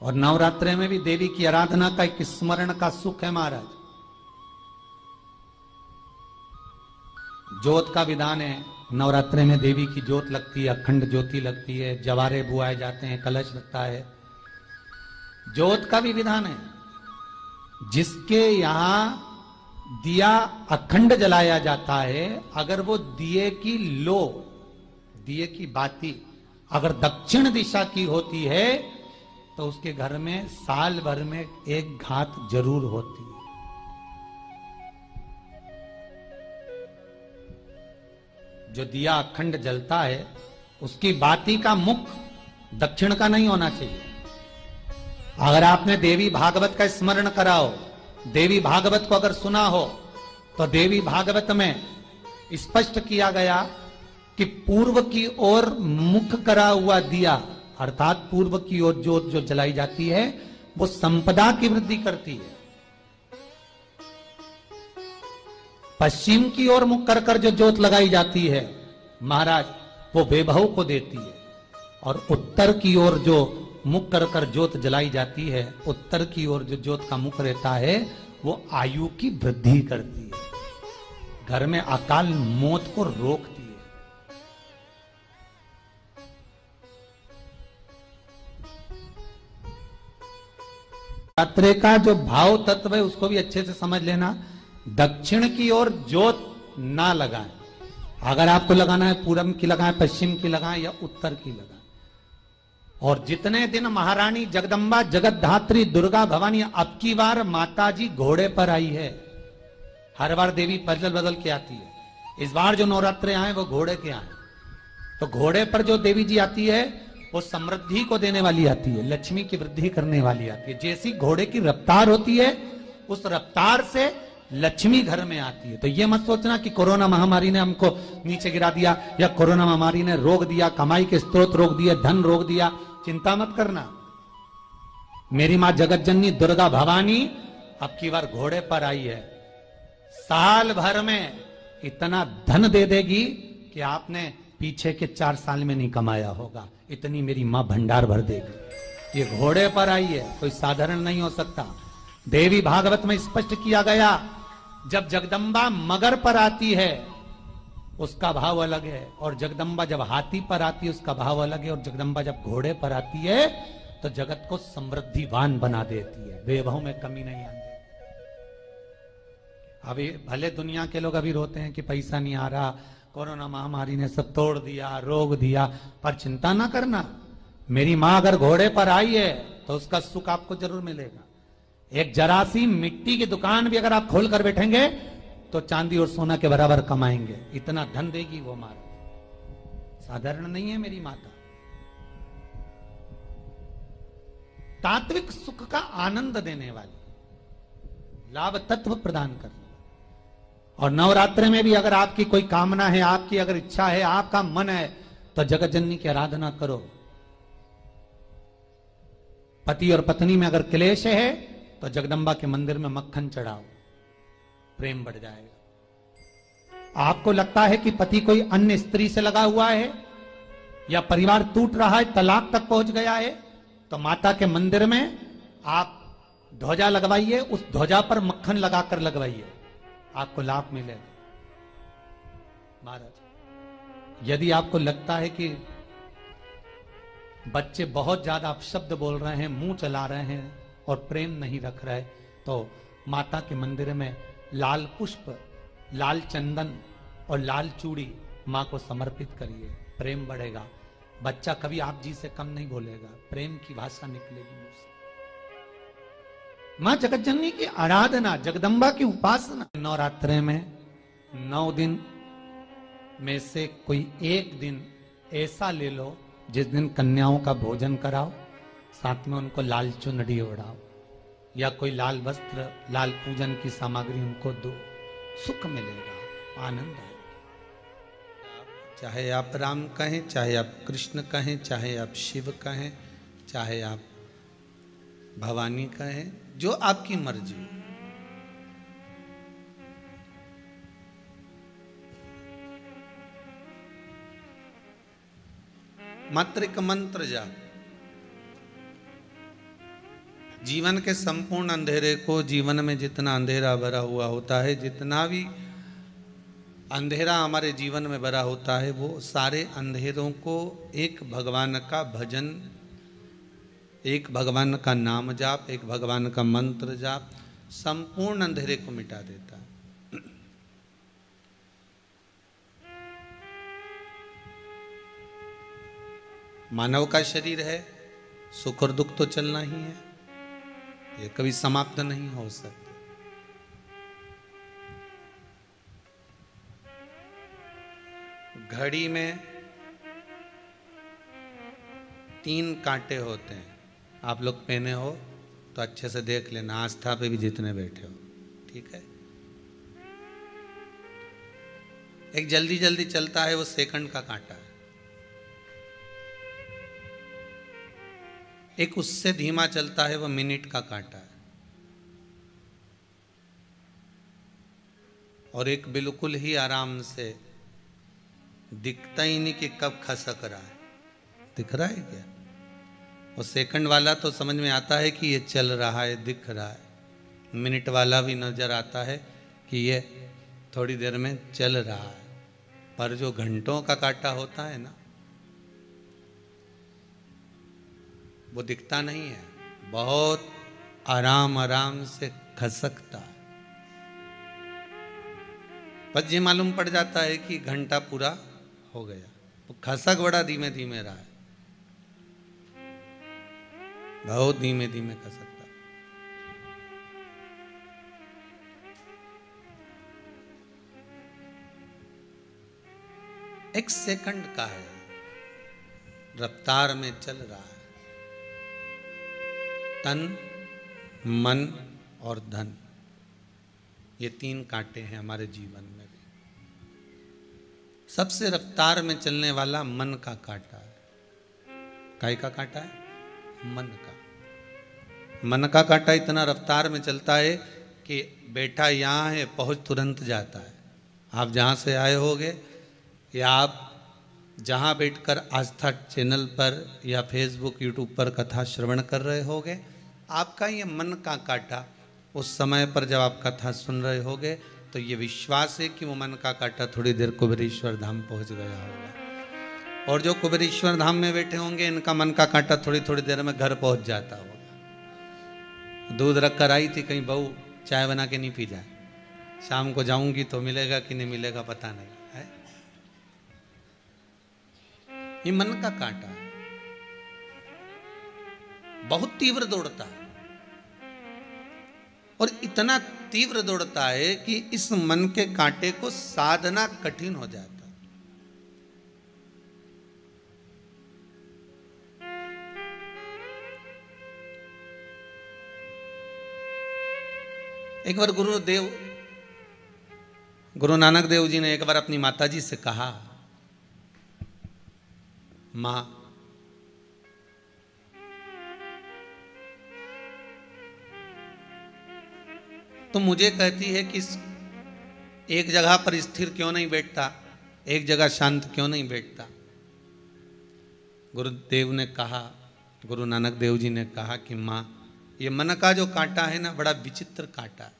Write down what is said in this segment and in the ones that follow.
और नवरात्रे में भी देवी की आराधना का एक स्मरण का सुख है महाराज। ज्योत का विधान है, नवरात्रे में देवी की ज्योत लगती है, अखंड ज्योति लगती है, जवारे बुआए जाते हैं, कलश लगता है। ज्योत का भी विधान है। जिसके यहां दिया अखंड जलाया जाता है, अगर वो दिए की लो, दिए की बाती अगर दक्षिण दिशा की होती है तो उसके घर में साल भर में एक घात जरूर होती है। जो दिया अखंड जलता है उसकी बाती का मुख दक्षिण का नहीं होना चाहिए। अगर आपने देवी भागवत का स्मरण करा हो, देवी भागवत को अगर सुना हो, तो देवी भागवत में स्पष्ट किया गया कि पूर्व की ओर मुख करा हुआ दिया, अर्थात पूर्व की ओर ज्योत जो जलाई जाती है वो संपदा की वृद्धि करती है। पश्चिम की ओर मुख कर कर जो ज्योत लगाई जाती है महाराज, वो वैभव को देती है। और उत्तर की ओर जो मुख कर कर ज्योत जलाई जाती है, उत्तर की ओर जो ज्योत का मुख रहता है वो आयु की वृद्धि करती है, घर में अकाल मौत को रोकती है। नवरात्रे का जो भाव तत्व है उसको भी अच्छे से समझ लेना। दक्षिण की ओर ज्योत ना लगाएं। अगर आपको लगाना है पूरब की लगाएं, पश्चिम की लगाएं या उत्तर की लगाएं। और जितने दिन महारानी जगदम्बा जगतधात्री दुर्गा भवानी, अब की बार माता जी घोड़े पर आई है। हर बार देवी बदल बदल के आती है, इस बार जो नवरात्रे आए वो घोड़े के आए। तो घोड़े पर जो देवी जी आती है वो समृद्धि को देने वाली आती है, लक्ष्मी की वृद्धि करने वाली आती है। जैसी घोड़े की रफ्तार होती है उस रफ्तार से लक्ष्मी घर में आती है। तो ये मत सोचना कि कोरोना महामारी ने हमको नीचे गिरा दिया या कोरोना महामारी ने रोक दिया, कमाई के स्रोत रोक दिए, धन रोक दिया। चिंता मत करना। मेरी मां जगत जननी दुर्गा भवानी अब की बार घोड़े पर आई है। साल भर में इतना धन दे देगी कि आपने पीछे के 4 साल में नहीं कमाया होगा, इतनी मेरी मां भंडार भर देगी। ये घोड़े पर आई है, कोई साधारण नहीं हो सकता। देवी भागवत में स्पष्ट किया गया, जब जगदम्बा मगर पर आती है उसका भाव अलग है, और जगदम्बा जब हाथी पर आती है उसका भाव अलग है, और जगदम्बा जब घोड़े पर आती है तो जगत को समृद्धिवान बना देती है, वैभव में कमी नहीं आती। अभी भले दुनिया के लोग अभी रोते हैं कि पैसा नहीं आ रहा, कोरोना महामारी ने सब तोड़ दिया, रोक दिया, पर चिंता ना करना। मेरी मां अगर घोड़े पर आई है तो उसका सुख आपको जरूर मिलेगा। एक जरा सी मिट्टी की दुकान भी अगर आप खोल कर बैठेंगे तो चांदी और सोना के बराबर कमाएंगे, इतना धन देगी वो मां। साधारण नहीं है मेरी माता। तात्विक सुख का आनंद देने वाली, लाभ तत्व प्रदान करने। और नवरात्रे में भी अगर आपकी कोई कामना है, आपकी अगर इच्छा है, आपका मन है, तो जगत जननी की आराधना करो। पति और पत्नी में अगर क्लेश है तो जगदम्बा के मंदिर में मक्खन चढ़ाओ, प्रेम बढ़ जाएगा। आपको लगता है कि पति कोई अन्य स्त्री से लगा हुआ है या परिवार टूट रहा है, तलाक तक पहुंच गया है, तो माता के मंदिर में आप ध्वजा लगवाइए, उस ध्वजा पर मक्खन लगाकर लगवाइए, आपको लाभ मिलेगा। महाराज, यदि आपको लगता है कि बच्चे बहुत ज्यादा अपशब्द बोल रहे हैं, मुंह चला रहे हैं और प्रेम नहीं रख रहे, तो माता के मंदिर में लाल पुष्प, लाल चंदन और लाल चूड़ी मां को समर्पित करिए, प्रेम बढ़ेगा। बच्चा कभी आप जी से कम नहीं बोलेगा, प्रेम की भाषा निकलेगी मुंह से। मां जगतजननी की आराधना, जगदम्बा की उपासना। नवरात्रे में 9 दिन में से कोई एक दिन ऐसा ले लो जिस दिन कन्याओं का भोजन कराओ, साथ में उनको लाल चुनरी ओढ़ाओ या कोई लाल वस्त्र, लाल पूजन की सामग्री उनको दो, सुख मिलेगा, आनंद आएगा। चाहे आप राम कहें, चाहे आप कृष्ण कहें, चाहे आप शिव कहें, चाहे आप भवानी कहें, जो आपकी मर्जी हो। मात्र एक मंत्र जाप, जीवन के संपूर्ण अंधेरे को, जीवन में जितना अंधेरा भरा हुआ होता है, जितना भी अंधेरा हमारे जीवन में भरा होता है, वो सारे अंधेरों को एक भगवान का भजन, एक भगवान का नाम जाप, एक भगवान का मंत्र जाप संपूर्ण अंधेरे को मिटा देता है। मानव का शरीर है, सुख और दुख तो चलना ही है, ये कभी समाप्त नहीं हो सकता। घड़ी में 3 कांटे होते हैं, आप लोग पहने हो तो अच्छे से देख लेना, आस्था पे भी जितने बैठे हो, ठीक है। एक जल्दी जल्दी चलता है, वो सेकंड का कांटा है। एक उससे धीमा चलता है, वो मिनट का कांटा है। और एक बिल्कुल ही आराम से दिखता ही नहीं कि कब खसक रहा है। दिख रहा है क्या? और सेकंड वाला तो समझ में आता है कि ये चल रहा है, दिख रहा है। मिनट वाला भी नजर आता है कि ये थोड़ी देर में चल रहा है। पर जो घंटों का कांटा होता है ना, वो दिखता नहीं है, बहुत आराम आराम से खसकता है। बस ये मालूम पड़ जाता है कि घंटा पूरा हो गया। वो खसक बड़ा धीमे धीमे रहा है, बहुत धीमे धीमे खसकता। एक सेकंड का है, रफ्तार में चल रहा है। तन, मन और धन, ये 3 कांटे हैं हमारे जीवन में भी। सबसे रफ्तार में चलने वाला मन का कांटा है। काय का कांटा है? मन का। मन का कांटा इतना रफ्तार में चलता है कि बैठा यहाँ है, पहुँच तुरंत जाता है। आप जहाँ से आए होगे या आप जहाँ बैठकर आस्था चैनल पर या फेसबुक यूट्यूब पर कथा श्रवण कर रहे होगे, आपका ये मन का कांटा उस समय पर जब आप कथा सुन रहे होगे तो ये विश्वास है कि वो मन का कांटा थोड़ी देर कुबेरेश्वर धाम पहुंच गया होगा। और जो कुबेरेश्वर धाम में बैठे होंगे, इनका मन का कांटा थोड़ी थोड़ी देर में घर पहुंच जाता होगा। दूध रख कर आई थी, कहीं बहू चाय बना के नहीं पी जाए, शाम को जाऊंगी तो मिलेगा कि नहीं मिलेगा पता नहीं है। ये मन का कांटा है, बहुत तीव्र दौड़ता है। और इतना तीव्र दौड़ता है कि इस मन के कांटे को साधना कठिन हो जाता है। एक बार गुरु नानक देव जी ने एक बार अपनी माता जी से कहा, मां, तो मुझे कहती है कि एक जगह पर स्थिर क्यों नहीं बैठता, एक जगह शांत क्यों नहीं बैठता। गुरुदेव ने कहा, गुरु नानक देव जी ने कहा कि मां, ये मन का जो कांटा है ना, बड़ा विचित्र कांटा है।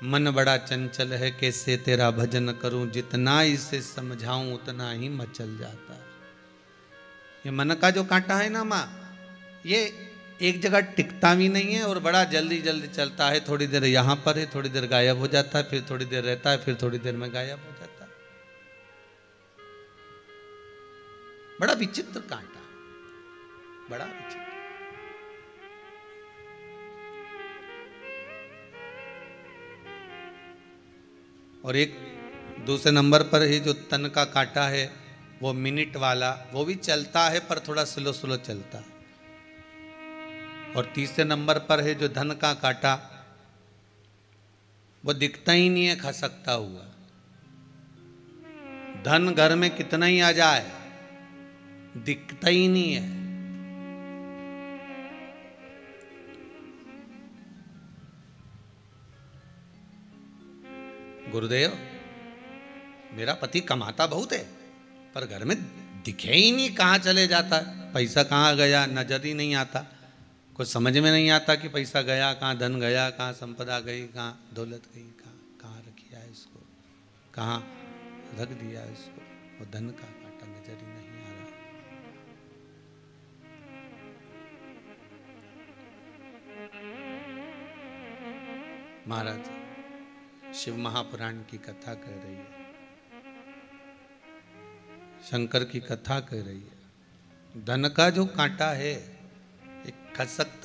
मन बड़ा चंचल है, कैसे तेरा भजन करूं, जितना इसे समझाऊं उतना ही मचल जाता है। ये मन का जो कांटा है ना मां, ये एक जगह टिकता भी नहीं है और बड़ा जल्दी जल्दी चलता है। थोड़ी देर यहां पर है, थोड़ी देर गायब हो जाता है, फिर थोड़ी देर रहता है, फिर थोड़ी देर में गायब हो जाता है। बड़ा विचित्र कांटा, बड़ा विचित्र। और एक दूसरे नंबर पर है जो तन का कांटा है, वो मिनट वाला, वो भी चलता है पर थोड़ा स्लो स्लो चलता है। और तीसरे नंबर पर है जो धन का कांटा, वो दिखता ही नहीं है खसकता हुआ। धन घर में कितना ही आ जाए, दिखता ही नहीं है। गुरुदेव, मेरा पति कमाता बहुत है पर घर में दिखे ही नहीं, कहाँ चले जाता है, पैसा कहाँ गया नजर ही नहीं आता, कुछ समझ में नहीं आता कि पैसा गया कहाँ, धन गया कहाँ, संपदा गई कहाँ, दौलत गई कहाँ, कहाँ रखिया है इसको, कहाँ रख दिया इसको, वो धन का कांटा नजर ही नहीं आ रहा। महाराज शिव महापुराण की कथा कह रही है, शंकर की कथा कह रही है, धन का जो कांटा है एक खसक